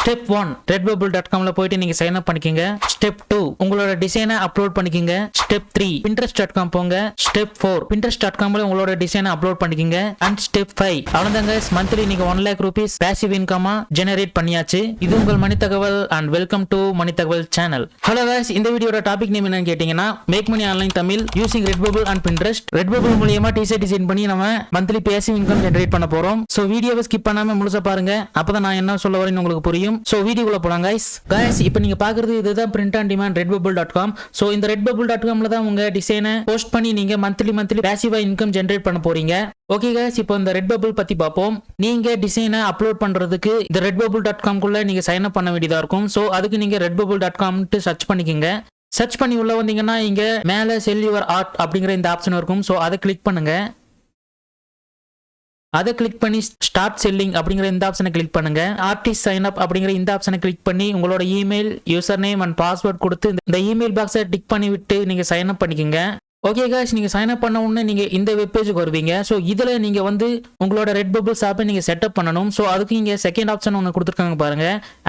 Step 1 redbubble.com போயிட்டு நீங்க sign up பண்ணிக்கங்க. ஸ்டெப் 2 உங்களோட டிசைனை அப்லோட் பண்ணிக்கங்க. ஸ்டெப் 3 pinterest.com போங்க. ஸ்டெப் 4 pinterest.com ல உங்களோட டிசைனை அப்லோட் பண்ணிக்கங்க. அண்ட் ஸ்டெப் 5 அவ்வளவுதாங்க. மந்த்லி நீங்க 1 lakh rupees passive income generate பண்ணியாச்சு. இது உங்கள் மணி தகவல் அண்ட் வெல்கம் டு மணி தகவல் சேனல். ஹலோ गाइस, இந்த வீடியோட டாபிக் நேம் என்னன்னு கேட்டீங்கன்னா make money online Tamil using Redbubble and Pinterest. Redbubble மூலமா டி-ஷர்ட் டிசைன் பண்ணி நம்ம மந்த்லி passive income ஜெனரேட் பண்ண போறோம். சோ வீடியோவை ஸ்கிப் பண்ணாம முழுசா பாருங்க. அப்பதான் நான் என்ன சொல்ல வரேன்னு உங்களுக்கு புரியும். சோ வீடியோக்குள்ள போலாம் गाइस. இப்போ நீங்க பாக்குறது இதுதான் print on demand redbubble.com. So இந்த redbubble.com ல தான் உங்க டிசைனை போஸ்ட் பண்ணி நீங்க மந்த்லி passive income ஜெனரேட் பண்ண போறீங்க. ஓகே गाइस, இப்போ இந்த Redbubble பத்தி பாப்போம். நீங்க டிசைனை அப்லோட் பண்றதுக்கு இந்த redbubble.com குள்ள நீங்க சைன் அப் பண்ண வேண்டியதா இருக்கும். சோ அதுக்கு நீங்க redbubble.com ட்டு சர்ச் பண்ணிக்கங்க. சர்ச் பண்ணி உள்ள வந்தீங்கன்னா இங்க மேல செல் யுவர் ஆர்ட் அப்படிங்கிற இந்த ஆப்ஷன் இருக்கும். சோ அதை கிளிக் பண்ணுங்க. அதை கிளிக் பண்ணி ஸ்டார்ட் செல்லிங் அப்படிங்கிற இந்த ஆப்ஷனை கிளிக் பண்ணுங்க. ஆர்டிஸ்ட் சைன் அப் அப்படிங்கிற இந்த ஆப்ஷனை கிளிக் பண்ணி உங்களோட email, user name and password கொடுத்து இந்த இமெயில் பாக்ஸை டிக் பண்ணி விட்டு நீங்க சைன் அப் பண்ணிக்கங்க. ஓகே गाइस, நீங்க சைன் அப் பண்ண உடனே நீங்க இந்த வெப் பேஜுக்கு வருவீங்க. சோ இதுல நீங்க உங்களோட Redbubble ஷாப்பை நீங்க செட்டப் பண்ணணும். சோ அதுக்கு இங்க செகண்ட் ஆப்ஷன் ஒன்று கொடுத்துருக்காங்க பாருங்க.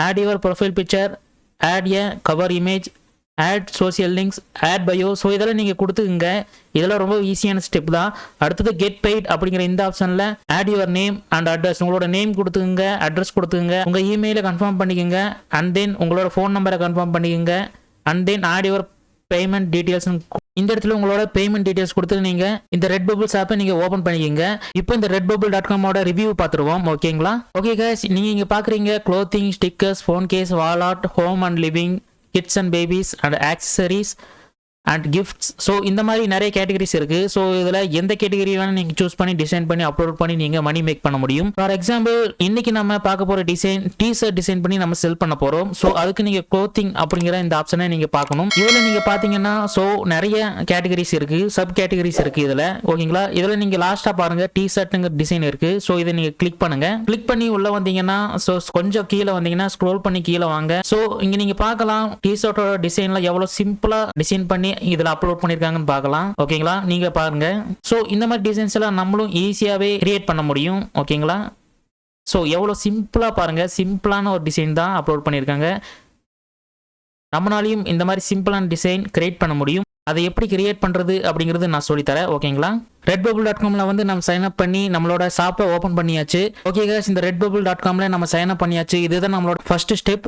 Add your profile picture, add a cover image, add social links, add bio. So இதெல்லாம் நீங்கள் கொடுத்துக்குங்க. இதெல்லாம் ரொம்ப ஈஸியான ஸ்டெப் தான். அடுத்தது கெட் பெய்ட் அப்படிங்கிற இந்த ஆப்ஷனில் add your name and address, உங்களோட நேம் கொடுத்துக்குங்க, அட்ரஸ் கொடுத்துக்குங்க, உங்கள் இமெயிலை கன்ஃபார்ம் பண்ணிக்கோங்க, அண்ட் தென் உங்களோட ஃபோன் நம்பரை கன்ஃபார்ம் பண்ணிக்கோங்க, and then add your payment details. இந்த இடத்துல உங்களோட பேமெண்ட் டீடைல்ஸ் கொடுத்து நீங்க இந்த Redbubble ஆப்பை நீங்க ஓபன் பண்ணிக்கங்க. இப்போ இந்த redbubble.com ஓட ரிவ்யூ பார்த்துருவோம். ஓகேங்களா? ஓகே गाइस, நீங்க இங்க பாக்குறீங்க clothing, stickers, phone case, wall art, home and living, kids and babies and accessories and gifts. So இந்த மாதிரி நிறைய கேட்டகரிஸ் இருக்கு. ஸோ இதில் எந்த கேட்டகரி வேணும் நீங்கள் சூஸ் பண்ணி டிசைன் பண்ணி அப்லோட் பண்ணி நீங்கள் மணி மேக் பண்ண முடியும். ஃபார் எக்ஸாம்பிள் இன்னைக்கு நம்ம பார்க்க போகிற டிசைன் டி-ஷர்ட் டிசைன் பண்ணி நம்ம செல் பண்ண போகிறோம். ஸோ அதுக்கு நீங்கள் க்ளோத்திங் அப்படிங்கிற இந்த ஆப்ஷனை நீங்கள் பார்க்கணும். இதில் நீங்கள் பார்த்தீங்கன்னா ஸோ நிறைய கேட்டகரிஸ் இருக்கு, சப் கேட்டகரிஸ் இருக்கு இதில். ஓகேங்களா? இதில் நீங்கள் லாஸ்ட்டாக பாருங்க டி-ஷர்ட்டுங்கிற டிசைன் இருக்கு. ஸோ இதை நீங்கள் கிளிக் பண்ணுங்க. கிளிக் பண்ணி உள்ள வந்தீங்கன்னா ஸோ கொஞ்சம் கீழே வந்தீங்கன்னா ஸ்க்ரோல் பண்ணி கீழே வாங்க. ஸோ இங்கே நீங்கள் பார்க்கலாம் டி-ஷர்ட்டோட டிசைனில் எவ்வளோ சிம்பிளாக டிசைன் பண்ணி இதுல அப்லோட் பண்ணிருக்காங்கன்னு பார்க்கலாம். ஓகேங்களா? நீங்க பாருங்க. சோ இந்த மாதிரி டிசைன்ஸ் எல்லாம் நம்மளும் ஈஸியாவே கிரியேட் பண்ண முடியும். ஓகேங்களா? சோ எவ்வளவு சிம்பிளா பாருங்க, சிம்பிளான ஒரு டிசைன் தான் அப்லோட் பண்ணிருக்காங்க. நம்மளாலையும் இந்த மாதிரி சிம்பிளான டிசைன் கிரியேட் பண்ண முடியும். அதை எப்படி கிரியேட் பண்றது அப்படிங்கிறது நான் சொல்லித்தரேன். ஓகேங்களா? Redbubble.com ல நம்ம சைன் அப் பண்ணி நம்மளோட ஷாப்பை ஓபன் பண்ணியாச்சு. ஓகே गाइस, இந்த Redbubble.com ல நம்ம சைன் அப் பண்ணியாச்சு. இதுதான் நம்மளோட ஃபர்ஸ்ட் ஸ்டெப்.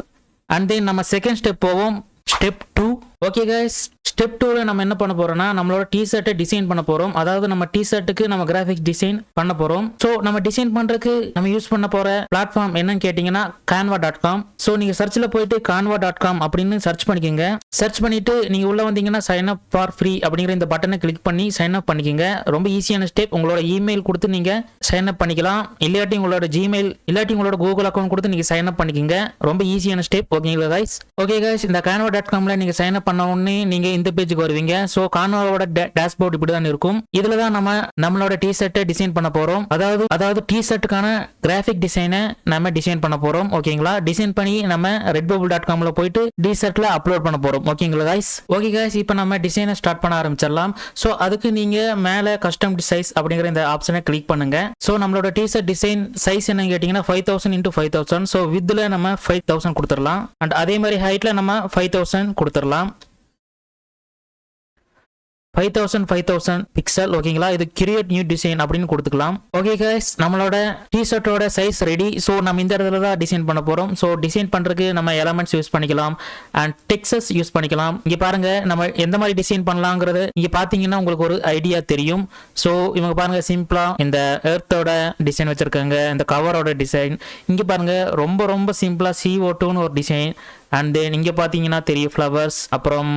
அண்ட் தென் நம்ம செகண்ட் ஸ்டெப் போவோம். ஸ்டெப் 2. ஓகே गाइस, ஸ்டெப் 2ல நம்ம என்ன பண்ண போறோம்னா நம்மளோட டி-ஷர்ட்டை டிசைன் பண்ண போறோம். அதாவது நம்ம டி-ஷர்ட்டுக்கு நம்ம கிராஃபிக்ஸ் டிசைன் பண்ண போறோம். சோ நம்ம டிசைன் பண்றதுக்கு நம்ம யூஸ் பண்ண போற பிளாட்ஃபார்ம் என்னன்னு கேட்டீங்கன்னா canva.com. சோ நீங்க சர்ச்ல போயிட்டு canva.com அப்படின்னு சர்ச் பண்ணிக்கோங்க. சர்ச் பண்ணிட்டு நீங்க உள்ள வந்தீங்கன்னா சைன் அப் ஃபார் ஃப்ரீ அப்படிங்கிற இந்த பட்டனை கிளிக் பண்ணி சைன் அப் பண்ணிக்கோங்க. ரொம்ப ஈஸியான ஸ்டெப். உங்களோட இமெயில் கொடுத்து நீங்க சைன் அப் பண்ணிக்கலாம். இல்லாட்டி உங்களோட ஜிமெயில் இல்லாட்டி உங்களோட கூகுள் அக்கௌண்ட் கொடுத்து நீங்க சைன் அப் பண்ணிக்கோங்க. ரொம்ப ஈஸியான ஸ்டெப். ஓகேங்களா गाइस? ஓகே गाइस, இந்த canva.com ல நீங்க சைன் அப் பண்ண உடனே நீங்க இந்த பேஜுக்கு வருவீங்க. சோ கான்வாவோட டேஷ்போர்ட் இப்படி தான் இருக்கும். இதுல தான் நம்மளோட டி-ஷர்ட்டை டிசைன் பண்ண போறோம். அதாவது டி-ஷர்ட்டுக்கான கிராஃபிக் டிசைனை நம்ம டிசைன் பண்ண போறோம். ஓகேங்களா? டிசைன் பண்ணி நம்ம Redbubble.com ல போயிட்டு டி-ஷர்ட்ல அப்லோட் பண்ண போறோம். ஓகேங்களா गाइस? ஓகே गाइस, இப்போ நம்ம டிசைனை ஸ்டார்ட் பண்ண ஆரம்பிச்சிடலாம். சோ அதுக்கு நீங்க மேல கஸ்டம் சைஸ் அப்படிங்கிற இந்த ஆப்ஷனை கிளிக் பண்ணுங்க. சோ நம்மளோட டி-ஷர்ட் டிசைன் சைஸ் என்னன்னு கேட்டீங்கன்னா 5000 x 5000. சோ வித்ல நம்ம 5000 கொடுத்துடலாம். அண்ட் அதே மாதிரி ஹைட்ல நம்ம 5000 கொடுத்துடலாம். 5000 பிக்சல். ஓகேங்களா? இது கிரியேட் நியூ டிசைன் அப்படின்னு கொடுத்துக்கலாம். ஓகே गाइस, நம்மளோட டி-ஷர்ட்டோட சைஸ் ரெடி. ஸோ நம்ம இந்த இடத்துல தான் டிசைன் பண்ண போறோம். ஸோ டிசைன் பண்றதுக்கு நம்ம எலமெண்ட்ஸ் யூஸ் பண்ணிக்கலாம் அண்ட் டெக்ஸ்டஸ் யூஸ் பண்ணிக்கலாம். இங்க பாருங்க நம்ம எந்த மாதிரி டிசைன் பண்ணலாங்கிறது இங்க பாத்தீங்கன்னா உங்களுக்கு ஒரு ஐடியா தெரியும். ஸோ இவங்க பாருங்க சிம்பிளா இந்த எர்த்தோட டிசைன் வச்சிருக்காங்க, இந்த கவரோட டிசைன். இங்க பாருங்க ரொம்ப ரொம்ப சிம்பிளா CO2ன்னு ஒரு டிசைன். அண்ட் தென் இங்க பாத்தீங்கன்னா தெரியும் ஃப்ளவர்ஸ். அப்புறம்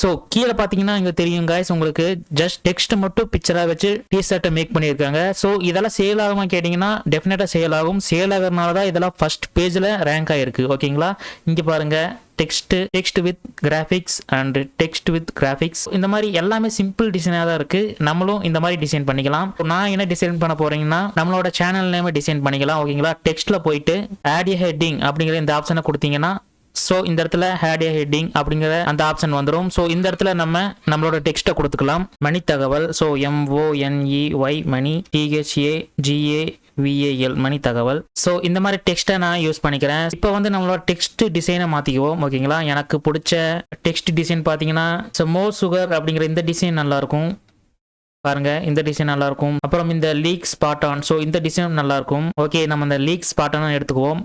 ஸோ கீழே பார்த்தீங்கன்னா இங்கே தெரியும் गाइस, உங்களுக்கு ஜஸ்ட் டெக்ஸ்ட் மட்டும் பிக்சராக வச்சு டி-ஷர்ட்டை மேக் பண்ணியிருக்காங்க. ஸோ இதெல்லாம் சேல் ஆகுமா கேட்டிங்கன்னா டெஃபினட்டாக சேல் ஆகும். சேல் ஆகிறதுனால தான் இதெல்லாம் ஃபர்ஸ்ட் பேஜில் ரேங்க் ஆகிருக்கு. ஓகேங்களா? இங்கே பாருங்க text with graphics and text with graphics. இந்த மாதிரி எல்லாமே சிம்பிள் டிசைனாக தான் இருக்கு. நம்மளும் இந்த மாதிரி டிசைன் பண்ணிக்கலாம். நான் என்ன டிசைன் பண்ண போறீங்கன்னா நம்மளோட சேனல் நேம் டிசைன் பண்ணிக்கலாம். ஓகேங்களா? டெக்ஸ்ட்ல போயிட்டு ஆட் எ ஹெட்டிங் அப்படிங்கிற இந்த ஆப்ஷனை கொடுத்தீங்கன்னா ஸோ இந்த இடத்துல ஹேட் ஏ ஹெட்டிங் அப்படிங்கிற அந்த ஆப்ஷன் வந்துடும். ஸோ இந்த இடத்துல நம்மளோட டெக்ஸ்ட்டை கொடுத்துக்கலாம். மணி தகவல். ஸோ MONEY மணி THAGAVAL VAL மணி தகவல். ஸோ இந்த மாதிரி டெக்ஸ்ட்டை நான் யூஸ் பண்ணிக்கிறேன். இப்போ வந்து நம்மளோட டெக்ஸ்ட் டிசைனை மாற்றிக்குவோம். ஓகேங்களா, எனக்கு பிடிச்ச டெக்ஸ்ட் டிசைன் பார்த்தீங்கன்னா மோர் சுகர் அப்படிங்கிற இந்த டிசைன் நல்லாயிருக்கும். பாருங்க, இந்த டிசைன் நல்லா இருக்கும். அப்புறம் இந்த லீக் ஸ்பாட் ஆன், ஸோ இந்த டிசைன் நல்லா இருக்கும். ஓகே, நம்ம இந்த லீக் ஸ்பாட் ஆன் எடுத்துக்குவோம்.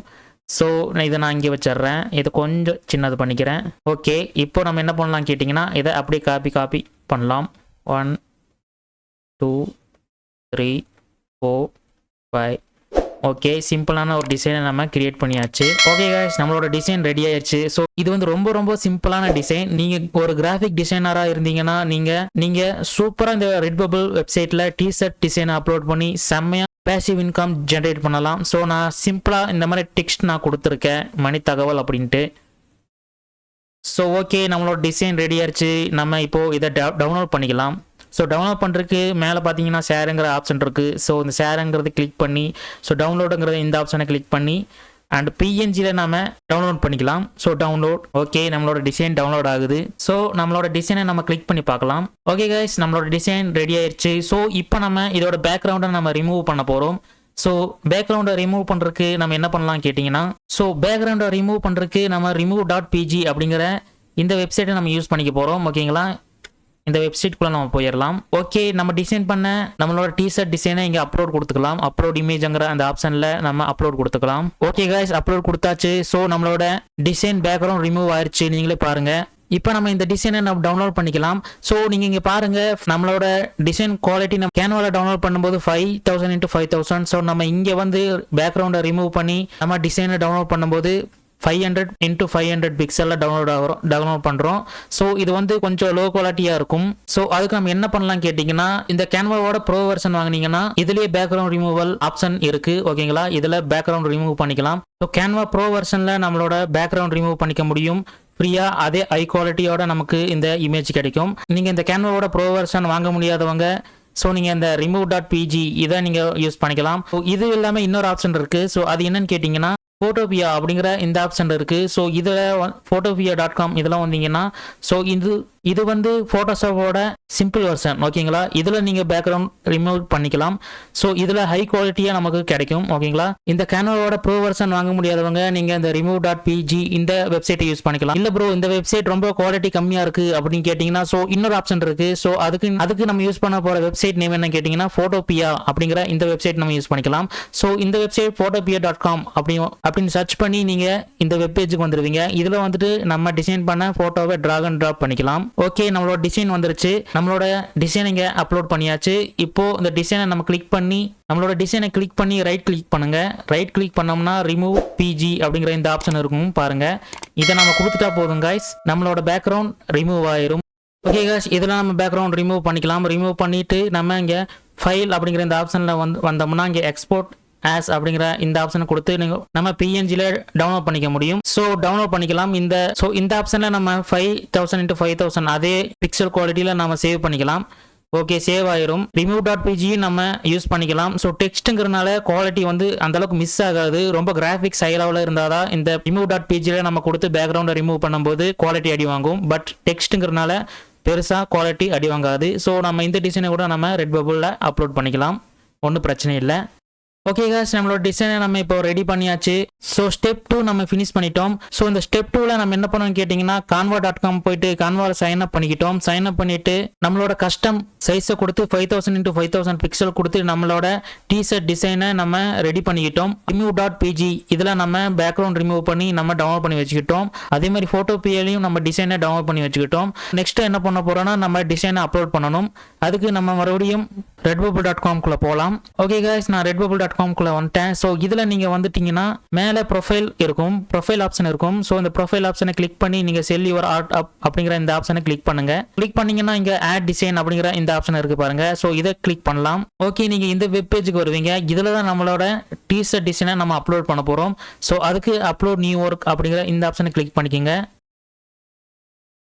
ஸோ இதை நான் இங்கே வச்சிடுறேன். இதை கொஞ்சம் சின்னது பண்ணிக்கிறேன். ஓகே, இப்போ நம்ம என்ன பண்ணலாம் கேட்டிங்கன்னா இதை அப்படியே காப்பி பண்ணலாம். 1 2 3 4 5. ஓகே, சிம்பிளான ஒரு டிசைனை நம்ம கிரியேட் பண்ணியாச்சு. ஓகே கைஸ், நம்மளோட டிசைன் ரெடி ஆயிடுச்சு. ஸோ இது வந்து ரொம்ப சிம்பிளான டிசைன். நீங்க ஒரு கிராஃபிக் டிசைனரா இருந்தீங்கன்னா நீங்க சூப்பரா இந்த ரெட்பபிள் வெப்சைட்ல டிஷர்ட் டிசைன் அப்லோட் பண்ணி செம்மையா பேசிவ் இன்கம் ஜென்ரேட் பண்ணலாம். ஸோ நான் சிம்பிளா இந்த மாதிரி டெக்ஸ்ட் நான் கொடுத்துருக்கேன், மணி தகவல் அப்படின்ட்டு. ஸோ ஓகே, நம்மளோட டிசைன் ரெடி ஆயிடுச்சு. நம்ம இப்போ இதை டவுன்லோட் பண்ணிக்கலாம். ஸோ டவுன்லோட் பண்ணுறதுக்கு மேலே பார்த்தீங்கன்னா ஷேருங்கிற ஆப்ஷன் இருக்குது. ஸோ இந்த ஷேருங்கிறது கிளிக் பண்ணி, ஸோ டவுன்லோடுங்கிறத இந்த ஆப்ஷனை கிளிக் பண்ணி அண்ட் பிஎன்ஜியில் நம்ம டவுன்லோட் பண்ணிக்கலாம். So download. ஓகே, நம்மளோட டிசைன் டவுன்லோட் ஆகுது. ஸோ நம்மளோட டிசைனை நம்ம கிளிக் பண்ணி பார்க்கலாம். ஓகே கைஸ், நம்மளோட டிசைன் ரெடி ஆயிடுச்சு. ஸோ இப்போ நம்ம இதோட பேக்ரவுண்டை நம்ம ரிமூவ் பண்ண போகிறோம். ஸோ பேக்ரவுண்டை ரிமூவ் பண்ணுறதுக்கு நம்ம என்ன பண்ணலாம் கேட்டிங்கன்னா, ஸோ பேக்ரவுண்டை ரிமூவ் பண்ணுறதுக்கு நம்ம remove.pg அப்படிங்கிற இந்த வெப்சைட்டை நம்ம யூஸ் பண்ணிக்க போகிறோம். ஓகேங்களா, இந்த வெப்சைட்குள்ளே நம்ம போயிடலாம். ஓகே, நம்ம டிசைன் பண்ண நம்மளோட டிஷர்ட் டிசைனை இங்கே அப்லோட் கொடுத்துக்கலாம். அப்லோட் இமேஜ்ங்கிற அந்த ஆப்ஷனில் நம்ம அப்லோட் கொடுத்துக்கலாம். ஓகே கைஸ், அப்லோட் கொடுத்தாச்சு. ஸோ நம்மளோட டிசைன் பேக்ரவுண்ட் ரிமூவ் ஆயிடுச்சு, நீங்களே பாருங்க. இப்போ நம்ம இந்த டிசைனை நம்ம டவுன்லோட் பண்ணிக்கலாம். ஸோ நீங்கள் இங்கே பாருங்க, நம்மளோட டிசைன் குவாலிட்டி நம்ம கேன்வாவில் டவுன்லோட் பண்ணும்போது 5000 × 5000. ஸோ நம்ம இங்கே வந்து பேக்ரவுண்டை ரிமூவ் பண்ணி நம்ம டிசைனை டவுன்லோட் பண்ணும்போது 500 × 500 பிக்சலில் டவுன்லோட் பண்ணுறோம். ஸோ இது வந்து கொஞ்சம் லோ குவாலிட்டியாக இருக்கும். ஸோ அதுக்கு நம்ம என்ன பண்ணலாம் கேட்டிங்கன்னா, இந்த கேன்வாவோட ப்ரோ வெர்ஷன் வாங்கினீங்கன்னா இதுலேயே பேக்ரவுண்ட் ரிமூவல் ஆப்ஷன் இருக்குது. ஓகேங்களா, இதில் பேக்ரவுண்ட் ரிமூவ் பண்ணிக்கலாம். ஸோ கேன்வா ப்ரோ வெர்ஷனில் நம்மளோட பேக்ரவுண்ட் ரிமூவ் பண்ணிக்க முடியும் ஃப்ரீயாக. அதே ஹை குவாலிட்டியோட நமக்கு இந்த இமேஜ் கிடைக்கும். நீங்கள் இந்த கேன்வாவோட ப்ரோ வெர்ஷன் வாங்க முடியாதவங்க ஸோ நீங்கள் இந்த remove.pg இதை நீங்கள் யூஸ் பண்ணிக்கலாம். ஸோ இது இல்லாமல் இன்னொரு ஆப்ஷன் இருக்குது. ஸோ அது என்னன்னு கேட்டிங்கன்னா, ஃபோட்டோபியா அப்படிங்கிற இந்த ஆப்ஷன் இருக்குது. ஸோ இதில் photopia.com இதெல்லாம் வந்தீங்கன்னா, ஸோ இது வந்து ஃபோட்டோஷாப்போட சிம்பிள் வெர்ஷன். ஓகேங்களா, இதில் நீங்கள் பேக்ரவுண்ட் ரிமூவ் பண்ணிக்கலாம். ஸோ இதில் ஹை குவாலிட்டியாக நமக்கு கிடைக்கும். ஓகேங்களா, இந்த கேன்வாவோட ப்ரோ வெர்ஷன் வாங்க முடியாதவங்க நீங்கள் இந்த remove.pg இந்த வெப்சைட்டை யூஸ் பண்ணிக்கலாம். இல்லை ப்ரோ, இந்த வெப்சைட் ரொம்ப குவாலிட்டி கம்மியாக இருக்குது அப்படின்னு கேட்டிங்கன்னா, ஸோ இன்னொரு ஆப்ஷன் இருக்குது. ஸோ அதுக்கு நம்ம யூஸ் பண்ண போகிற வெப்சைட் நேம் என்ன கேட்டிங்கன்னா, ஃபோட்டோபியா அப்படிங்கிற இந்த வெப்சைட் நம்ம யூஸ் பண்ணிக்கலாம். ஸோ இந்த வெப்சைட் photopia.com அப்படின்னு சர்ச் பண்ணி நீங்கள் இந்த வெப்பேஜுக்கு வந்துடுவீங்க. இதில் வந்துட்டு நம்ம டிசைன் பண்ண ஃபோட்டோவை ட்ராக் அண்ட் ட்ராப் பண்ணிக்கலாம். ஓகே, நம்மளோட டிசைன் வந்துருச்சு. நம்மளோட டிசைன் இங்கே அப்லோட் பண்ணியாச்சு. இப்போ இந்த டிசைனை நம்ம கிளிக் பண்ணி நம்மளோட டிசைனை கிளிக் பண்ணி ரைட் கிளிக் பண்ணுங்க. ரைட் கிளிக் பண்ணோம்னா remove.pg அப்படிங்கிற இந்த ஆப்ஷன் இருக்கும் பாருங்க. இதை நம்ம கொடுத்துட்டா போதும் கைஸ், நம்மளோட பேக்ரவுண்ட் ரிமூவ் ஆயிரும். ஓகே கைஸ், இதெல்லாம் நம்ம பேக்ரவுண்ட் ரிமூவ் பண்ணிக்கலாம். ரிமூவ் பண்ணிட்டு நம்ம இங்கே ஃபைல் அப்படிங்கிற இந்த ஆப்ஷனில் வந்தோம்னா இங்கே எக்ஸ்போர்ட் ஆஸ் அப்படிங்கிற இந்த ஆப்ஷனை கொடுத்து நம்ம பிஎன்ஜியில் டவுன்லோட் பண்ணிக்க முடியும். ஸோ டவுன்லோட் பண்ணிக்கலாம். இந்த ஆப்ஷனில் நம்ம 5000 × 5000 அதே பிக்சல் குவாலிட்டியில் நம்ம சேவ் பண்ணிக்கலாம். ஓகே, சேவ் ஆயிரும். remove.pg நம்ம யூஸ் பண்ணிக்கலாம். ஸோ டெக்ஸ்ட்டுங்கிறனால குவாலிட்டி வந்து அந்தளவுக்கு மிஸ் ஆகாது. ரொம்ப கிராஃபிக்ஸ் ஹை லெவலில் இருந்தால் தான் இந்த remove.pgல நம்ம கொடுத்து பேக்ரவுண்டை ரிமூவ் பண்ணும்போது குவாலிட்டி அடி வாங்கும். பட் டெக்ஸ்ட்டுங்கிறனால பெருசாக குவாலிட்டி அடி வாங்காது. ஸோ நம்ம இந்த டிசைனை கூட நம்ம ரெட்பபிளில் அப்லோட் பண்ணிக்கலாம், ஒன்றும் பிரச்சனை இல்லை. ஓகே guys, நம்மளோட டிசைனை நம்ம இப்போ ரெடி பண்ணியாச்சு. ஸோ ஸ்டெப் 2 நம்ம ஃபினிஷ் பண்ணிட்டோம். ஸோ இந்த ஸ்டெப் 2ல நம்ம என்ன பண்ணோம்னு கேட்டிங்கன்னா, canva.com போயிட்டு canvaவில் சைன் அப் பண்ணிக்கிட்டோம். சைன் அப் பண்ணிட்டு நம்மளோட கஸ்டம் சைஸை கொடுத்து 5000 × 5000 பிக்சல் கொடுத்து நம்மளோட டிஷர்ட் டிசைனை நம்ம ரெடி பண்ணிக்கிட்டோம். remove.pg இதில் நம்ம பேக்ரவுண்ட் ரிமூவ் பண்ணி நம்ம டவுன்லோட் பண்ணி வச்சுக்கிட்டோம். அதே மாதிரி ஃபோட்டோபியாலையும் நம்ம டிசைனை டவுன்லோட் பண்ணி வச்சுக்கிட்டோம். நெக்ஸ்ட் என்ன பண்ண போறோம்னா, நம்ம டிசைனை அப்லோட் பண்ணணும். அதுக்கு நம்ம மறுபடியும் redbubble.com குள்ள போகலாம். ஓகே guys, நான் redbubble.com குள்ள வந்துட்டேன். ஸோ இதில் நீங்கள் வந்துட்டீங்கன்னா மேலே ப்ரொஃபைல் இருக்கும், ப்ரொஃபைல் ஆப்ஷன் இருக்கும். ஸோ இந்த ப்ரொஃபைல் ஆப்ஷனை கிளிக் பண்ணி நீங்கள் செல் யுவர் ஆர்ட் அப் அப்படிங்கிற இந்த ஆப்ஷனை கிளிக் பண்ணுங்க. கிளிக் பண்ணீங்கன்னா இங்கே ஆட் டிசைன் அப்படிங்கிற இந்த ஆப்ஷன் இருக்கு பாருங்க. ஸோ இதை கிளிக் பண்ணலாம். ஓகே, நீங்கள் இந்த வெப் பேஜுக்கு வருவீங்க. இதில் தான் நம்மளோட டிஷர்ட் டிசைனை நம்ம அப்லோட் பண்ண போகிறோம். ஸோ அதுக்கு அப்லோட் நியூ ஒர்க் அப்படிங்கிற இந்த ஆப்ஷனை கிளிக் பண்ணிக்கோங்க.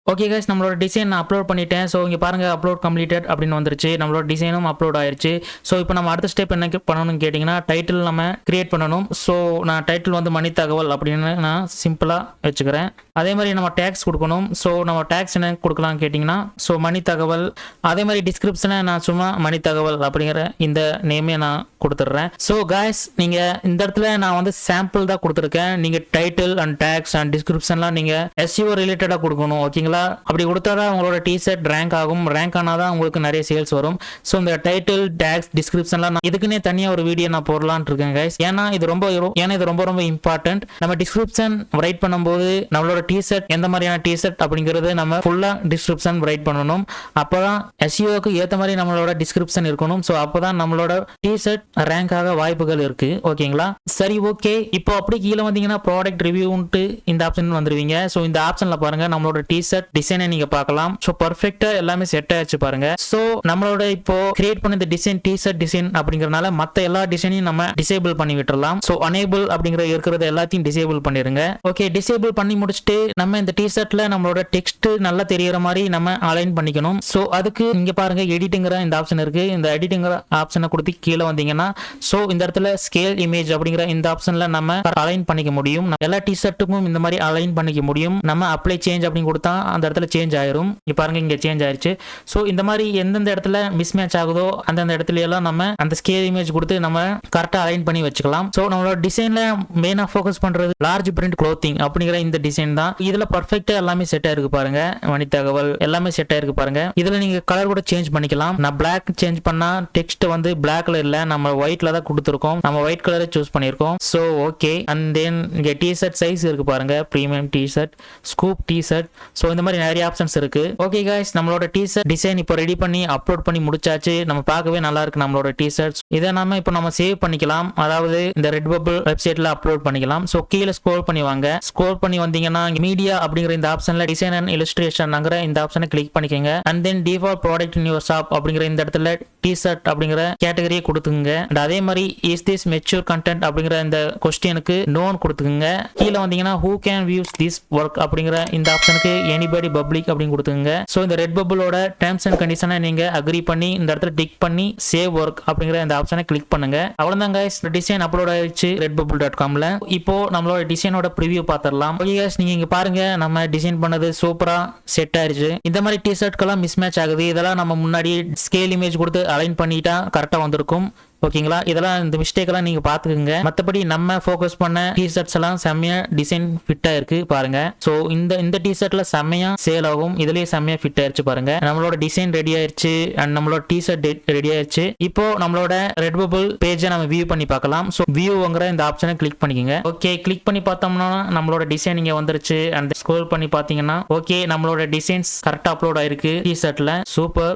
ஓகே கைஸ், நம்மளோட டிசைன் நான் அப்லோட் பண்ணிட்டேன். ஸோ இங்கே பாருங்கள், அப்லோட் கம்ப்ளீட்டட் அப்படின்னு வந்துருச்சு. நம்மளோட டிசைனும் அப்லோட் ஆயிருச்சு. ஸோ இப்போ நம்ம அடுத்த ஸ்டெப் என்ன பண்ணணும்னு கேட்டிங்கன்னா, டைட்டில் நம்ம கிரியேட் பண்ணணும். ஸோ நான் டைட்டில் வந்து மணி தகவல் அப்படின்னு நான் சிம்பிளாக வச்சுக்கிறேன். அதே மாதிரி நம்ம டேக்ஸ் கொடுக்கணும். ஸோ நம்ம டேக்ஸ் என்ன கொடுக்கலாம்னு கேட்டிங்கன்னா, ஸோ மணி தகவல். அதே மாதிரி டிஸ்கிரிப்ஷனை நான் சும்மா மணி தகவல் அப்படிங்கிற இந்த நேமே நான் கொடுத்துட்றேன். ஸோ கைஸ், நீங்கள் இந்த இடத்துல நான் வந்து சாம்பிள் தான் கொடுத்துருக்கேன். நீங்கள் டைட்டில் அண்ட் டேக்ஸ் அண்ட் டிஸ்கிரிப்ஷன்லாம் நீங்கள் SEO ரிலேட்டடாக கொடுக்கணும். ஓகேங்களா? அப்படி கொடுத்தாதான் உங்களோட டிஷர்ட் ரேங்க் ஆகும். ரேங்க் ஆனாதான் உங்களுக்கு நிறைய சேல்ஸ் வரும். ஸோ இந்த டைட்டில் டேக்ஸ் டிஸ்கிரிப்ஷன்லாம் நான் இதுக்குன்னே தனியாக ஒரு வீடியோ நான் போடலான்னு இருக்கேன் கைஸ். ஏன்னா இது ரொம்ப இம்பார்ட்டன்ட். நம்ம டிஸ்கிரிப்ஷன் ரைட் பண்ணும்போது நம்மளோட டிஷர்ட் எந்த மாதிரியான டிஷர்ட் அப்படிங்கிறது நம்ம ஃபுல்லா டிஸ்கிரிப்ஷன் ரைட் பண்ணணும். அப்பதான் SEOக்கு ஏற்ற மாதிரி நம்மளோட டிஸ்கிரிப்ஷன் இருக்கணும். ஸோ அப்பதான் நம்மளோட டிஷர்ட் ரேங்க் ஆக வாய்ப்புகள் இருக்கு. ஓகேங்களா? சரி, ஓகே. இப்போ அப்படி கீழே வந்தீங்கன்னா ப்ராடக்ட் ரிவ்யூன்ட்டு இந்த ஆப்ஷன் வந்துருவீங்க. ஸோ இந்த ஆப்ஷன்ல பாருங்க, நம்மளோட டிஷர்ட் டிசைனை நீங்க பார்க்கலாம். ஸோ பர்ஃபெக்ட்டா எல்லாமே செட் ஆயிடுச்சு பாருங்க. ஸோ நம்மளோட இப்போ கிரியேட் பண்ண இந்த டிசைன் டிஷர்ட் டிசைன் அப்படிங்கறதுனால மத்த எல்லா டிசைனையும் நம்ம டிசேபிள் பண்ணி விட்டுறலாம். ஸோ அனேபிள் அப்படிங்கிற இருக்கிறது எல்லாத்தையும் டிசேபிள் பண்ணிருங்க. ஓகே, டிசேபிள் பண்ணி முடிச்சுட்டு நம்ம இந்த டிஷர்ட்ல நம்மளோட டெக்ஸ்ட் நல்லா தெரியற மாதிரி நம்ம அலைன் பண்ணிக்கணும். ஸோ அதுக்கு இங்க பாருங்க, எடிட்டுங்கிற இந்த ஆப்ஷன் இருக்கு. இந்த எடிட்டுங்கிற ஆப்ஷனை கொடுத்து கீழே வந்தீங்கன்னா, ஸோ இந்த இடத்துல ஸ்கேல் இமேஜ் அப்படிங்கிற இந்த ஆப்ஷன்ல நம்ம அலைன் பண்ணிக்க முடியும். எல்லா டிஷர்ட்டுக்கும் இந்த மாதிரி அலைன் பண்ணிக்க முடியும். நம்ம அப்ளை சேஞ்ச் அப்படின்னு கொடுத்தா அந்த இடத்துல சேஞ்ச் ஆயிரும். இங்க பாருங்க, இங்க சேஞ்ச் ஆயிருச்சு. ஸோ இந்த மாதிரி எந்தெந்த இடத்துல மிஸ் மேட்ச் ஆகுதோ அந்தந்த இடத்துல எல்லாம் நம்ம அந்த ஸ்கேல் இமேஜ் கொடுத்து நம்ம கரெக்டா அலைன் பண்ணி வச்சுக்கலாம். ஸோ நம்மளோட டிசைன்ல மெயினா ஃபோக்கஸ் பண்றது லார்ஜ் பிரிண்ட் க்ளோத்திங் அப்படிங்கிற இந்த டிசைன் தான். இதுல பர்ஃபெக்ட்டா எல்லாமே செட் ஆயிருக்கு பாருங்க. மணி தகவல் எல்லாமே செட் ஆயிருக்கு பாருங்க. இதுல நீங்க கலர் கூட சேஞ்ச் பண்ணிக்கலாம். நான் பிளாக் சேஞ்ச் பண்ணா டெக்ஸ்ட் வந்து பிளாக்ல இல்ல, நம்ம ஒயிட்ல தான் கொடுத்துருக்கோம். நம்ம ஒயிட் கலரை சூஸ் பண்ணிருக்கோம். So okay. அண்ட் தென் இங்க டிஷர்ட் சைஸ் இருக்கு பாருங்க, premium T-shirt, scoop T-shirt. So இந்த மாதிரி நிறைய ஆப்ஷன்ஸ் இருக்கு. ஓகே கைஸ், நம்மளோட டிஷர்ட் டிசைன் இப்போ ரெடி பண்ணி அப்லோட் பண்ணி முடிச்சாச்சு. நம்ம பார்க்கவே நல்லா இருக்கு நம்மளோட டிஷர்ட்ஸ். இதை நம்ம சேவ் பண்ணிக்கலாம். அதாவது இந்த ரெட்பபிள் வெப்சைட்ல அப்லோட் பண்ணிக்கலாம். ஸோ கீழே ஸ்க்ரோல் பண்ணி வாங்க. ஸ்க்ரோல் பண்ணி வந்தீங்கன்னா மீடியா அப்படிங்கிற இந்த ஆப்ஷன்ல டிசைன் அண்ட் இல்லஸ்ட்ரேஷன் இந்த ஆப்ஷனை கிளிக் பண்ணிக்கோங்க. And then default product in your shop அப்படிங்கிற இந்த இடத்துல டிஷர்ட் அப்படிங்கிற கேட்டகரியை கொடுத்துங்க. அதே மாதிரி இஸ் திஸ் மெச்சூர் கண்டென்ட் அப்படிங்கிற இந்த கொஸ்டினுக்கு நோன் கொடுத்துங்க. கீழே வந்தீங்கன்னா who can views this work அப்படிங்கிற இந்த ஆப்ஷனுக்கு எனிபடி பப்ளிக் அப்படின்னு கொடுத்துங்க. ஸோ இந்த ரெட்பபிளோட டேர்ம்ஸ் அண்ட் கண்டிஷனை நீங்க அக்ரி பண்ணி இந்த இடத்துல டிக் பண்ணி சேவ் ஒர்க் அப்படிங்கிற இந்த ஆப்ஷனை கிளிக் பண்ணுங்க. அவ்வளவுதான் கைஸ், டிசைன் அப்லோட் ஆயிடுச்சு redbubble.comல. இப்போ நம்மளோட டிசைனோட ப்ரிவியூ பார்த்துடலாம். ஓகே கைஸ், நீங்க இங்க பாருங்க, நம்ம டிசைன் பண்ணது சூப்பரா செட் ஆயிருச்சு. இந்த மாதிரி டிஷர்ட்கெல்லாம் மிஸ் மேட்ச் ஆகுது. இதெல்லாம் நம்ம முன்னாடி ஸ்கேல் இமேஜ் கொடுத்து அலைன் பண்ணிட்டா கரெக்டா வந்திருக்கும். ஓகேங்களா? இதெல்லாம் இந்த மிஸ்டேக் எல்லாம் நீங்க பாத்துக்கோங்க. மற்றபடி நம்ம ஃபோக்கஸ் பண்ண டிஷர்ட்ஸ் எல்லாம் செம்மையா டிசைன் ஃபிட்டா இருக்கு பாருங்க. சோ இந்த டிஷர்ட்ல செம்மையா சேல் ஆகும். இதுலயே செம்மையா ஃபிட் ஆயிருச்சு பாருங்க. நம்மளோட டிசைன் ரெடி ஆயிருச்சு அண்ட் நம்மளோட டிஷர்ட் ரெடி ஆயிருச்சு. இப்போ நம்மளோட ரெட்பபிள் பேஜை நம்ம வியூ பண்ணி பார்க்கலாம். ஸோ வியூங்கிற இந்த ஆப்ஷனை கிளிக் பண்ணிக்கோங்க. ஓகே, கிளிக் பண்ணி பார்த்தோம்னா நம்மளோட டிசைன் இங்க வந்துருச்சு. அண்ட் ஸ்க்ரோல் பண்ணி பாத்தீங்கன்னா ஓகே, நம்மளோட டிசைன்ஸ் கரெக்டா அப்லோட் ஆயிருக்கு டிஷர்ட்ல. சூப்பர்.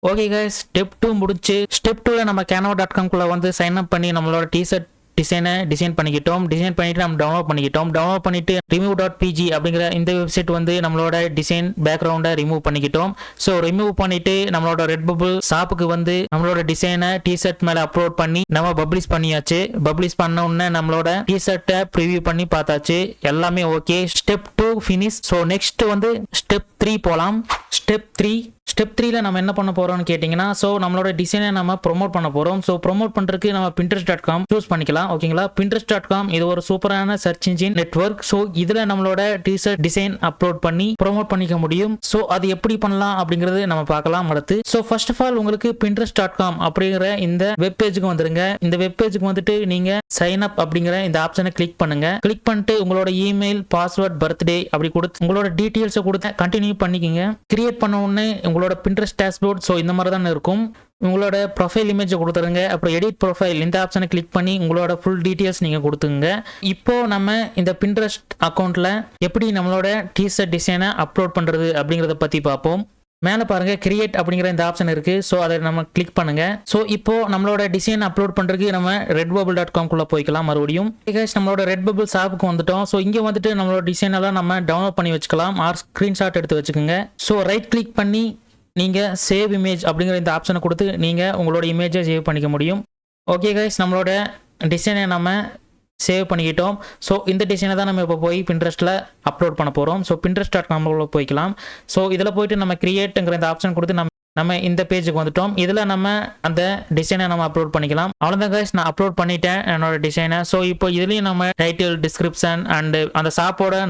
ஓகே கைஸ், ஸ்டெப் 2 முடிச்சு. ஸ்டெப் 2ல நம்ம canva.com-குள்ள வந்து சைன் அப் பண்ணி நம்மளோட டிஷர்ட் டிசைன் பண்ணிக்கிட்டோம். டிசைன் பண்ணிட்டு நம்ம டவுன்லோட் பண்ணிட்டு remove.pg அப்படிங்கிற இந்த வெப்சைட் வந்து நம்மளோட டிசைன் பேக்ரவுண்டை ரிமூவ் பண்ணிக்கிட்டோம். ஸோ ரிமூவ் பண்ணிட்டு நம்மளோட ரெட்பபிள் ஷாப்புக்கு வந்து நம்மளோட டிசைனை டிஷர்ட் மேல அப்லோட் பண்ணி நம்ம பப்ளிஷ் பண்ணியாச்சு. பப்ளிஷ் பண்ண உடனே நம்மளோட டிஷர்ட்டை ப்ரிவியூ பண்ணி பார்த்தாச்சு. எல்லாமே okay. Step 2 finish. So next வந்து ஸ்டெப் 3 போலாம். ஸ்டெப் 3ல நம்ம என்ன பண்ண போறோம்னு கேட்டிங்கன்னா, ஸோ நம்மளோட டிசைனை நம்ம ப்ரொமோட் பண்ண போறோம். ஸோ ப்ரொமோட் பண்றதுக்கு நம்ம pinterest.com சூஸ் பண்ணிக்கலாம். ஓகேங்களா? pinterest.com இது ஒரு சூப்பரான சர்ச் இன்ஜின் நெட்வொர்க். ஸோ இதுல நம்மளோட டிஷர்ட் டிசைன் அப்லோட் பண்ணி ப்ரொமோட் பண்ணிக்க முடியும். ஸோ அது எப்படி பண்ணலாம் அப்படிங்கிறது நம்ம பார்க்கலாம் அடுத்து. ஸோ ஃபர்ஸ்ட் ஆஃப் ஆல் உங்களுக்கு pinterest.com அப்படிங்கிற இந்த வெப் பேஜுக்கு வந்துருங்க. இந்த வெப் பேஜுக்கு வந்துட்டு நீங்க சைன் அப் அப்படிங்கிற இந்த ஆப்ஷனை கிளிக் பண்ணுங்க. கிளிக் பண்ணிட்டு உங்களோட இமெயில், பாஸ்வேர்ட், பர்த்டே அப்படி கொடுத்து உங்களோட டீடைல்ஸை கொடுத்து கண்டினியூ பண்ணிக்கங்க. கிரியேட் பண்ண உடனே உங்களோட Pinterest டேஷ்போர்ட் ஸோ இந்த மாதிரி தான் இருக்கும். உங்களோட ப்ரொஃபைல் இமேஜை கொடுத்துருங்க. அப்புறம் எடிட் ப்ரொஃபைல் இந்த ஆப்ஷனை கிளிக் பண்ணி உங்களோட ஃபுல் டீட்டெயில்ஸ் நீங்கள் கொடுத்துங்க. இப்போ நம்ம இந்த Pinterest அக்கௌண்ட்டில் எப்படி நம்மளோட டிஷர்ட் டிசைனை அப்லோட் பண்ணுறது அப்படிங்கிறத பற்றி பார்ப்போம். மேலே பாருங்க, கிரியேட் அப்படிங்கிற இந்த ஆப்ஷன் இருக்கு. ஸோ அதை நம்ம கிளிக் பண்ணுங்க. ஸோ இப்போ நம்மளோட டிசைன் அப்லோட் பண்றதுக்கு நம்ம redbubble.com-குள்ள போய்க்கலாம். மறுபடியும் நம்மளோட ரெட்பபிள் ஷாப்புக்கு வந்துட்டோம். ஸோ இங்கே வந்துட்டு நம்மளோட டிசைன் எல்லாம் நம்ம டவுன்லோட் பண்ணி வச்சுக்கலாம். ஆர் ஸ்கிரீன்ஷாட் எடுத்து வச்சுக்கோங்க. ஸோ ரைட் கிளிக் பண்ணி நீங்க சேவ் இமேஜ் அப்படிங்கிற இந்த ஆப்ஷனை கொடுத்து நீங்க உங்களோட இமேஜை சேவ் பண்ணிக்க முடியும். ஓகே கைஸ், நம்மளோட டிசைனை நம்ம சேவ் பண்ணிக்கிட்டோம். ஸோ இந்த டிசைனை தான் நம்ம இப்போ போய் பின்ட்ரெஸ்ட்டில் அப்லோட் பண்ண போகிறோம். ஸோ Pinterest.com போய்க்கலாம். ஸோ இதில் போயிட்டு நம்ம கிரியேட்டுங்கிற இந்த ஆப்ஷன் கொடுத்து நம்ம இந்த பேஜுக்கு வந்துட்டோம். இதில் நம்ம அந்த டிசைனை நம்ம அப்லோட் பண்ணிக்கலாம். அவ்வளோதான் கைஸ், நான் அப்லோட் பண்ணிட்டேன் என்னோட டிசைனை. ஸோ இப்போ இதுலேயும் நம்ம டைட்டில், டிஸ்கிரிப்ஷன் அண்ட் அந்த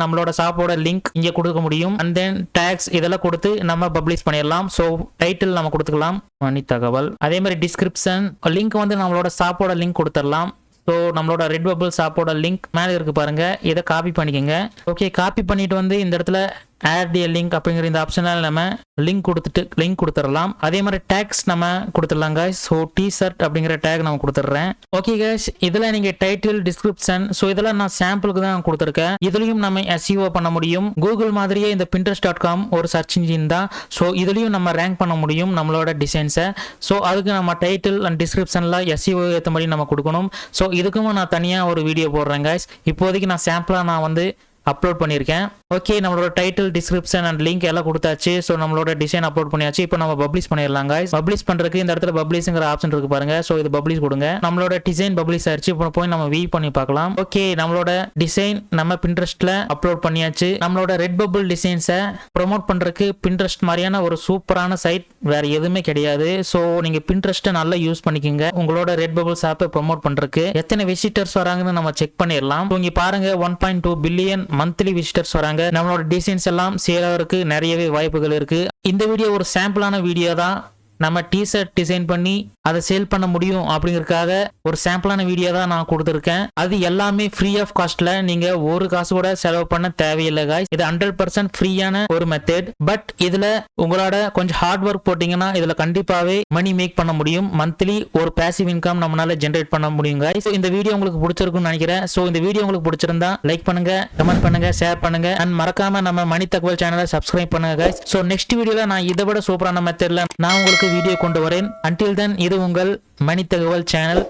நம்மளோட ஷாப்போட லிங்க் இங்கே கொடுக்க முடியும். அண்ட் தென் டேக்ஸ் இதெல்லாம் கொடுத்து நம்ம பப்ளிஷ் பண்ணிடலாம். ஸோ டைட்டில் நம்ம கொடுத்துக்கலாம் மணி தகவல். அதே மாதிரி டிஸ்கிரிப்ஷன் லிங்க் வந்து நம்மளோட ஷாப்போட லிங்க் கொடுத்துடலாம். ஸோ நம்மளோட Redbubble ஷாப்போட லிங்க் மேலே இருக்கு பாருங்க, இதை காப்பி பண்ணிக்கோங்க. ஓகே, காப்பி பண்ணிட்டு வந்து இந்த இடத்துல ஆட் ஏ லிங்க் அப்படிங்கிற இந்த ஆப்ஷனால் நம்ம லிங்க் கொடுத்துடலாம். அதே மாதிரி டேக்ஸ் நம்ம கொடுத்துடலாம் கைஸ். ஸோ டிஷர்ட் அப்படிங்கிற டேக் நம்ம கொடுத்துட்றேன். ஓகே கைஸ், இதில் நீங்கள் டைட்டில், டிஸ்கிரிப்ஷன், ஸோ இதெல்லாம் நான் சாம்பிளுக்கு தான் கொடுத்துருக்கேன். இதுலையும் நம்ம SEO பண்ண முடியும். கூகுள் மாதிரியே இந்த Pinterest.com ஒரு சர்ச் இன்ஜின் தான். ஸோ இதுலையும் நம்ம ரேங்க் பண்ண முடியும் நம்மளோட டிசைன்ஸை. ஸோ அதுக்கு நம்ம டைட்டில் அண்ட் டிஸ்கிரிப்ஷனில் SEO ஏற்ற மாதிரி நம்ம கொடுக்கணும். ஸோ இதுக்கும் நான் தனியாக ஒரு வீடியோ போடுறேன் கைஸ். இப்போதைக்கு நான் சாம்பிளாக நான் வந்து அப்லோட் பண்ணியிருக்கேன். ஓகே, நம்மளோட டைட்டில், டிஸ்கிரிப்ஷன் அண்ட் லிங்க் எல்லாம் கொடுத்தாச்சு. ஸோ நம்மளோட டிசைன் அப்லோட் பண்ணியாச்சு. இப்போ நம்ம பப்ளிஷ் பண்ணிடலாம் கைஸ். பப்ளிஷ் பண்ணுறதுக்கு இந்த இடத்துல பப்ளிஷ்ங்கிற ஆப்ஷன் இருக்கு பாருங்க. ஸோ இது பப்ளிஷ் கொடுங்க. நம்மளோட டிசைன் பப்ளிஷ் ஆயிடுச்சு. இப்போ போய் நம்ம வியூ பண்ணி பார்க்கலாம். ஓகே, நம்மளோட டிசைன் நம்ம Pinterestல அப்லோட் பண்ணியாச்சு. நம்மளோட Redbubble டிசைன்ஸை ப்ரொமோட் பண்ணுறதுக்கு Pinterest மாதிரியான ஒரு சூப்பரான சைட் வேற எதுவுமே கிடையாது. ஸோ நீங்க Pinterest நல்லா யூஸ் பண்ணிக்கோங்க உங்களோட Redbubble ஷாப்பை ப்ரொமோட் பண்ணுறதுக்கு. எத்தனை விசிட்டர்ஸ் வராங்கன்னு நம்ம செக் பண்ணிடலாம். இங்க பாருங்க 1.2 பில்லியன் மந்த்லி விசிட்டர்ஸ் வராங்க. நம்மளோட டிசைன்ஸ் எல்லாம் சேல் ஆகிறதுக்கு நிறையவே வாய்ப்புகள் இருக்கு. இந்த வீடியோ ஒரு சாம்பிளான வீடியோ தான். நம்ம டிஷர்ட் டிசைன் பண்ணி அதை சேல் பண்ண முடியும் அப்படிங்கறதுக்காக ஒரு சாம்பிளான வீடியோ தான் நான் கொடுத்துருக்கேன். அது எல்லாமே ஃப்ரீ ஆஃப் காஸ்ட்ல, நீங்க ஒரு காசு கூட செலவு பண்ண தேவையில்லை guys. இது 100% ஃப்ரீயான ஒரு மெத்தட். பட் இதுல உங்களோட கொஞ்சம் ஹார்ட் ஒர்க் போட்டீங்கன்னா இதுல கண்டிப்பாவே மணி மேக் பண்ண முடியும். மந்த்லி ஒரு பேசிவ் இன்கம் நம்மளால ஜென்ரேட் பண்ண முடியும் guys. இந்த வீடியோ உங்களுக்கு பிடிச்சிருக்கும்னு நினைக்கிறேன். ஸோ இந்த வீடியோ உங்களுக்கு பிடிச்சிருந்தா லைக் பண்ணுங்க, கமெண்ட் பண்ணுங்க, ஷேர் பண்ணுங்க அண்ட் மறக்காம நம்ம மணி தகவல் சேனலை சப்ஸ்கிரைப் பண்ணுங்க guys. ஸோ நெக்ஸ்ட் வீடியோல நான் இதை விட சூப்பரான மெத்தட்ல நான் உங்களுக்கு வீடியோ கொண்டு வரேன். அன்டில் தென் இது உங்கள் மணி தகவல் சேனல்.